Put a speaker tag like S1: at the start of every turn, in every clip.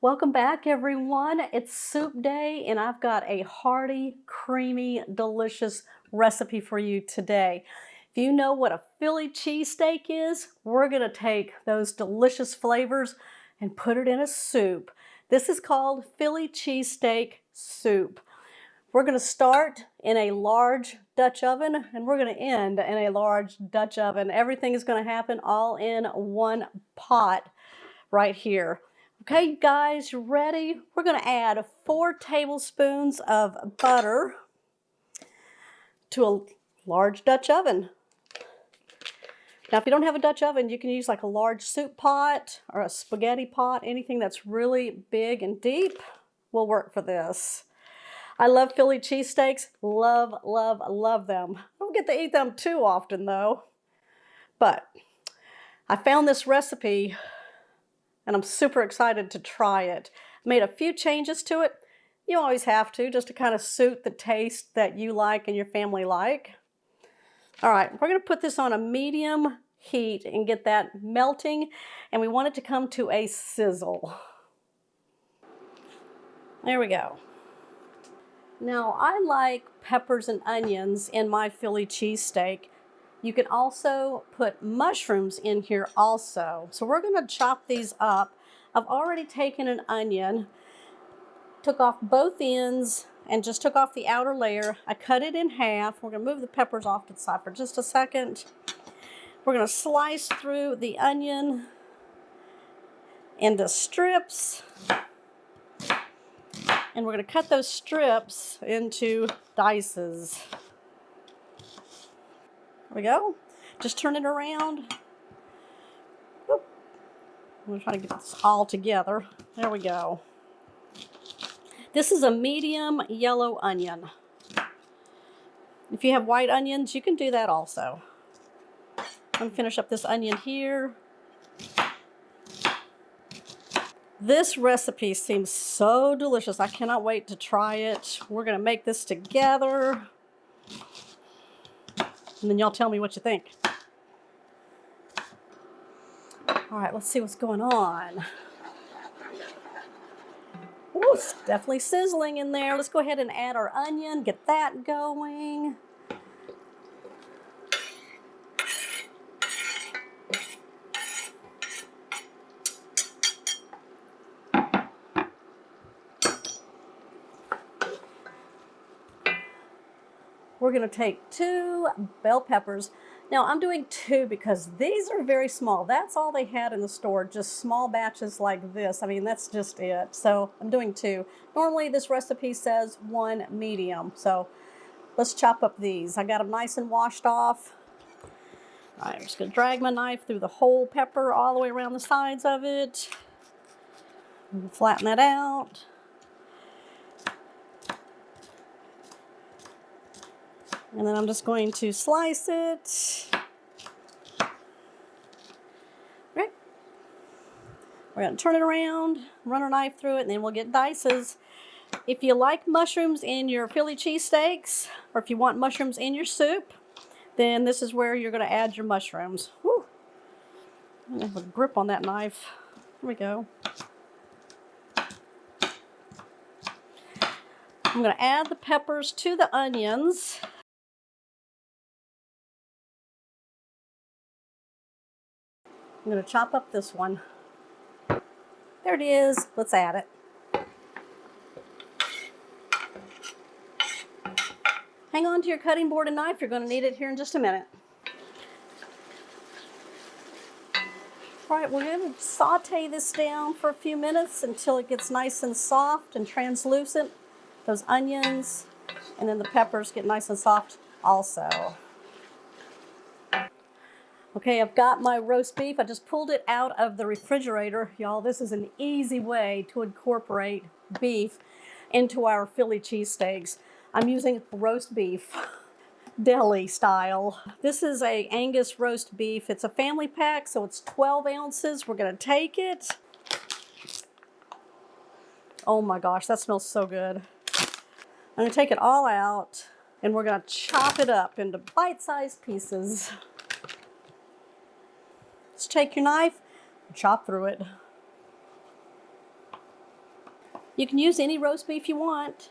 S1: Welcome back, everyone. It's soup day, and I've got a hearty, creamy, delicious recipe for you today. If you know what a Philly cheesesteak is, we're going to take those delicious flavors and put it in a soup. This is called Philly cheesesteak soup. We're going to start in a large Dutch oven, and we're going to end in a large Dutch oven. Everything is going to happen all in one pot right here. Okay, you guys, you ready? We're going to add 4 tablespoons of butter to a large Dutch oven. Now, if you don't have a Dutch oven, you can use like a large soup pot or a spaghetti pot. Anything that's really big and deep will work for this. I love Philly cheesesteaks. Love, love, love them. I don't get to eat them too often, though. But I found this recipe and I'm super excited to try it. Made a few changes to it. You always have to, just to kind of suit the taste that you like and your family like. All right, we're going to put this on a medium heat and get that melting, and we want it to come to a sizzle. There we go. Now, I like peppers and onions in my Philly cheesesteak. You can also put mushrooms in here also. So we're going to chop these up. I've already taken an onion, took off both ends, and just took off the outer layer. I cut it in half. We're going to move the peppers off to the side for just a second. We're going to slice through the onion into strips. And we're going to cut those strips into dices. There we go. Just turn it around. Boop. I'm going to try to get this all together. There we go. This is a medium yellow onion. If you have white onions, you can do that also. I'm going to finish up this onion here. This recipe seems so delicious. I cannot wait to try it. We're going to make this together. And then y'all tell me what you think. All right, let's see what's going on. Ooh, it's definitely sizzling in there. Let's go ahead and add our onion, get that going. We're going to take 2 bell peppers. Now, I'm doing 2 because these are very small. That's all they had in the store, just small batches like this. I mean, that's just it. So I'm doing 2. Normally, this recipe says 1 medium. So let's chop up these. I got them nice and washed off. All right, I'm just going to drag my knife through the whole pepper all the way around the sides of it. Flatten that out. And then I'm just going to slice it. Right. We're going to turn it around, run our knife through it, and then we'll get dices. If you like mushrooms in your Philly cheesesteaks, or if you want mushrooms in your soup, then this is where you're going to add your mushrooms. Whew. I have a grip on that knife. Here we go. I'm going to add the peppers to the onions. I'm going to chop up this one. There it is. Let's add it. Hang on to your cutting board and knife. You're going to need it here in just a minute. All right, we're going to saute this down for a few minutes until it gets nice and soft and translucent. Those onions and then the peppers get nice and soft also. Okay, I've got my roast beef. I just pulled it out of the refrigerator. Y'all, this is an easy way to incorporate beef into our Philly cheesesteaks. I'm using roast beef, deli style. This is a Angus roast beef. It's a family pack, so it's 12 ounces. We're gonna take it. Oh my gosh, that smells so good. I'm gonna take it all out, and we're gonna chop it up into bite-sized pieces. Just take your knife and chop through it. You can use any roast beef you want.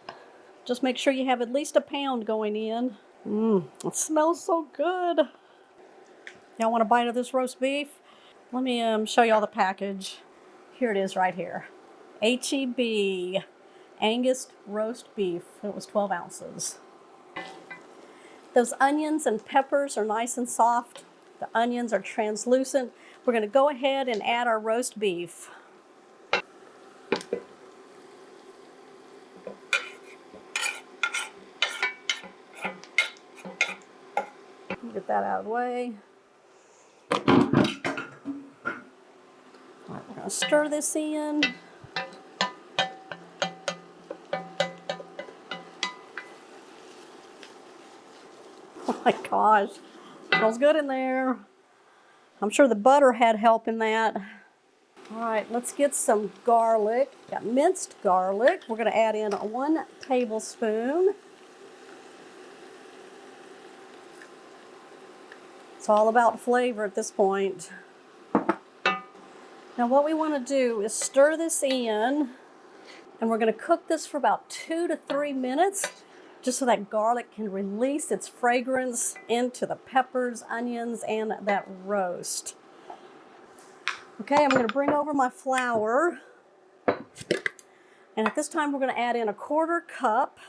S1: Just make sure you have at least a pound going in. It smells so good. Y'all want a bite of this roast beef? Let me show y'all the package. Here it is right here. HEB Angus roast beef. It was 12 ounces. Those onions and peppers are nice and soft. The onions are translucent. We're going to go ahead and add our roast beef. Get that out of the way. All right, we're going to stir this in. Oh my gosh, smells good in there. I'm sure the butter had help in that. All right, let's get some garlic. Got minced garlic. We're going to add in 1 tablespoon. It's all about flavor at this point. Now what we want to do is stir this in, and we're going to cook this for about 2 to 3 minutes, just so that garlic can release its fragrance into the peppers, onions, and that roast. Okay, I'm going to bring over my flour. And at this time, we're going to add in 1/4 cup.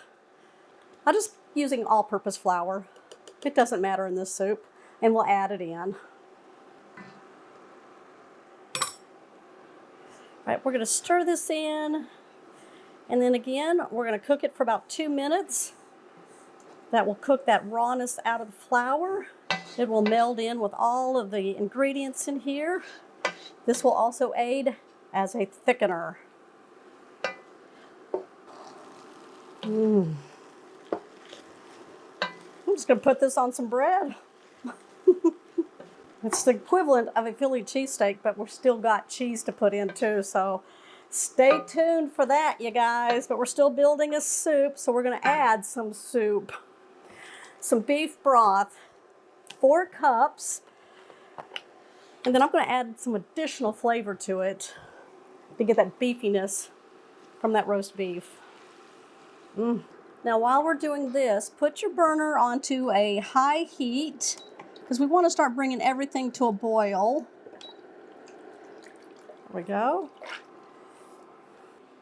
S1: I'm just using all-purpose flour. It doesn't matter in this soup. And we'll add it in. All right, we're going to stir this in. And then again, we're going to cook it for about 2 minutes. That will cook that rawness out of the flour. It will meld in with all of the ingredients in here. This will also aid as a thickener. I'm just going to put this on some bread. It's the equivalent of a Philly cheesesteak, but we've still got cheese to put in too, so stay tuned for that, you guys. But we're still building a soup, so we're going to add some soup. Some beef broth, 4 cups, and then I'm going to add some additional flavor to it to get that beefiness from that roast beef. Now while we're doing this, put your burner onto a high heat, because we want to start bringing everything to a boil. There we go.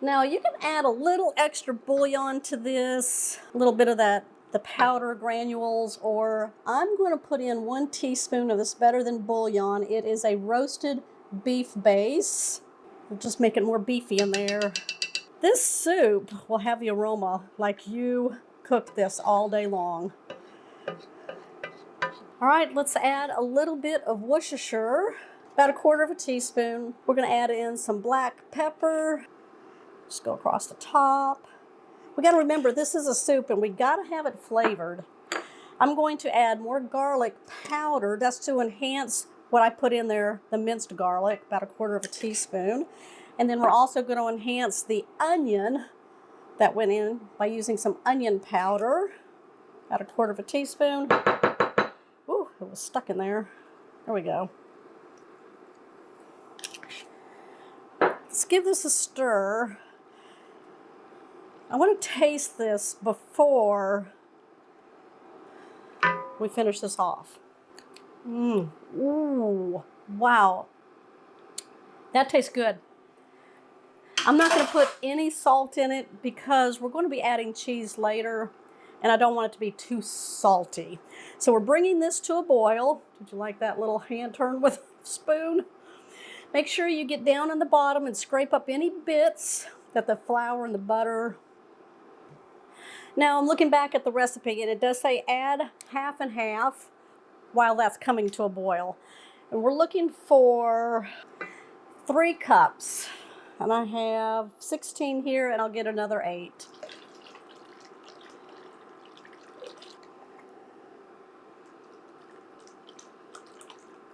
S1: Now you can add a little extra bouillon to this, a little bit of the powder granules, or I'm going to put in 1 teaspoon of this Better Than Bouillon. It is a roasted beef base. We'll just make it more beefy in there. This soup will have the aroma like you cooked this all day long. All right, let's add a little bit of Worcestershire, about 1/4 teaspoon. We're going to add in some black pepper. Just go across the top. We got to remember this is a soup and we got to have it flavored. I'm going to add more garlic powder. That's to enhance what I put in there, the minced garlic, about 1/4 teaspoon. And then we're also going to enhance the onion that went in by using some onion powder, about 1/4 teaspoon. Ooh, it was stuck in there. There we go. Let's give this a stir. I want to taste this before we finish this off. Ooh, wow. That tastes good. I'm not going to put any salt in it because we're going to be adding cheese later, and I don't want it to be too salty. So we're bringing this to a boil. Did you like that little hand turn with a spoon? Make sure you get down on the bottom and scrape up any bits that the flour and the butter. Now I'm looking back at the recipe and it does say add half and half while that's coming to a boil. And we're looking for 3 cups. And I have 16 here and I'll get another 8.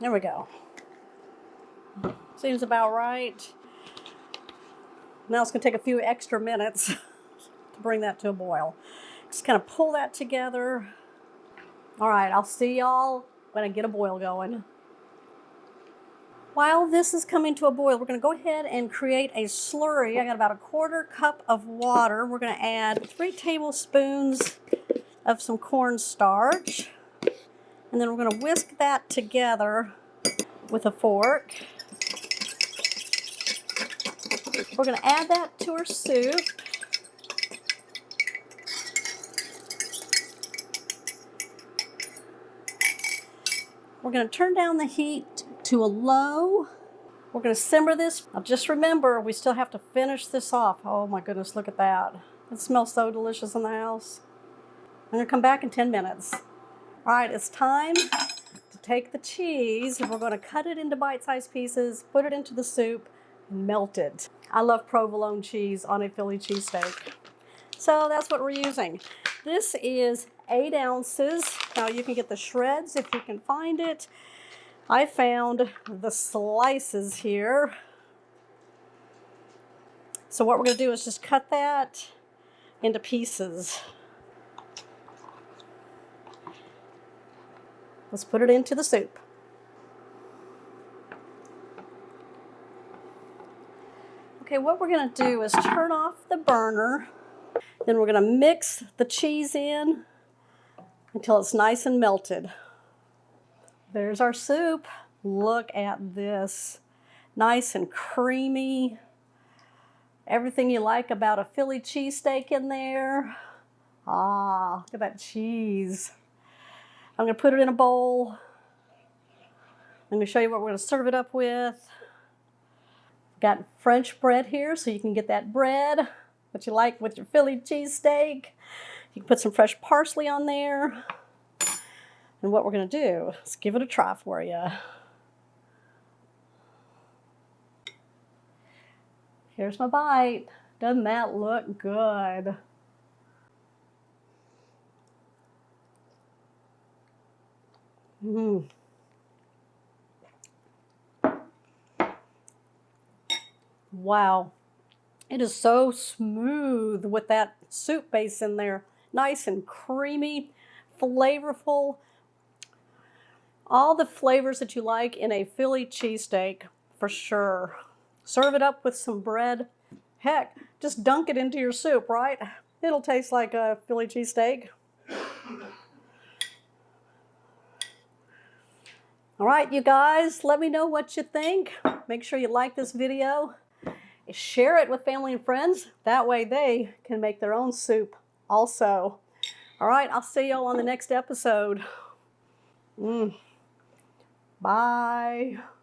S1: There we go. Seems about right. Now it's going to take a few extra minutes to bring that to a boil. Just kind of pull that together. All right, I'll see y'all when I get a boil going. While this is coming to a boil, we're going to go ahead and create a slurry. I got about a 1/4 cup of water. We're going to add 3 tablespoons of some cornstarch. And then we're going to whisk that together with a fork. We're going to add that to our soup. We're going to turn down the heat to a low. We're going to simmer this. Now just remember, we still have to finish this off. Oh my goodness, look at that. It smells so delicious in the house. I'm going to come back in 10 minutes. All right, it's time to take the cheese and we're going to cut it into bite-sized pieces, put it into the soup, and melt it. I love provolone cheese on a Philly cheesesteak. So that's what we're using. This is 8 ounces. Now you can get the shreds if you can find it. I found the slices here. So what we're going to do is just cut that into pieces. Let's put it into the soup. Okay, what we're going to do is turn off the burner. Then we're going to mix the cheese in until it's nice and melted. There's our soup. Look at this. Nice and creamy. Everything you like about a Philly cheesesteak in there. Ah, look at that cheese. I'm going to put it in a bowl. I'm going to show you what we're going to serve it up with. Got French bread here, so you can get that bread that you like with your Philly cheesesteak. You can put some fresh parsley on there. And what we're going to do is give it a try for you. Here's my bite. Doesn't that look good? Mmm. Wow. It is so smooth with that soup base in there. Nice and creamy, flavorful. All the flavors that you like in a Philly cheesesteak, for sure. Serve it up with some bread. Heck, just dunk it into your soup, right? It'll taste like a Philly cheesesteak. All right, you guys, let me know what you think. Make sure you like this video. Share it with family and friends. That way they can make their own soup also. All right, I'll see y'all on the next episode. Bye.